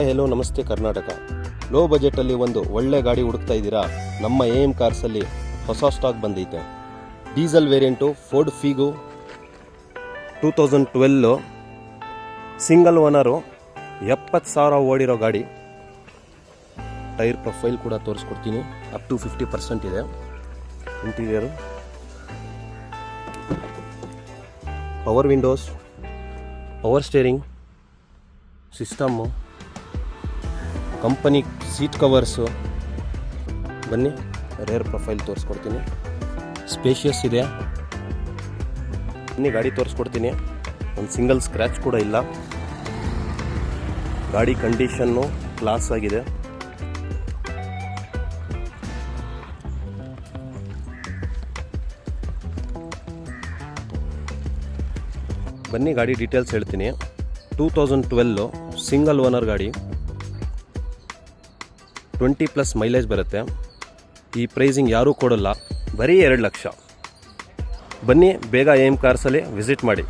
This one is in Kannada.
ಹೆಲೋ ನಮಸ್ತೆ ಕರ್ನಾಟಕ. ಲೋ ಬಜೆಟಲ್ಲಿ ಒಂದು ಒಳ್ಳೆ ಗಾಡಿ ಹುಡುಕ್ತಾ ಇದ್ದೀರಾ? ನಮ್ಮ AM ಕಾರ್ಸಲ್ಲಿ ಹೊಸ ಸ್ಟಾಕ್ ಬಂದೈತೆ. Diesel variant Ford Figo 2012 single owner, 70,000 ಓಡಿರೋ ಗಾಡಿ. ಟೈರ್ ಪ್ರೊಫೈಲ್ ಕೂಡ ತೋರಿಸ್ಕೊಡ್ತೀನಿ. ಅಪ್ ಟು 50% ಇದೆ. Interior power Windows, power steering system, company seat covers. ಬನ್ನಿ ರೇರ್ ಪ್ರೊಫೈಲ್ ತೋರಿಸ್ಕೊಡ್ತೀನಿ. ಸ್ಪೇಷಿಯಸ್ ಇದೆ. ಬನ್ನಿ ಗಾಡಿ ತೋರಿಸ್ಕೊಡ್ತೀನಿ. ಒಂದು ಸಿಂಗಲ್ ಸ್ಕ್ರ್ಯಾಚ್ ಕೂಡ ಇಲ್ಲ. ಗಾಡಿ ಕಂಡೀಷನ್ನು ಕ್ಲಾಸ್ ಆಗಿದೆ. ಬನ್ನಿ ಗಾಡಿ ಡೀಟೇಲ್ಸ್ ಹೇಳ್ತೀನಿ. 2012 ಸಿಂಗಲ್ ಓನರ್ ಗಾಡಿ, 20+ ಮೈಲೇಜ್ ಬರುತ್ತೆ. ಈ ಪ್ರೈಸಿಂಗ್ ಯಾರೂ ಕೊಡೋಲ್ಲ, ಬರೀ 2 ಲಕ್ಷ. ಬನ್ನಿ ಬೇಗ AM ಕಾರ್ಸಲ್ಲಿ ವಿಸಿಟ್ ಮಾಡಿ.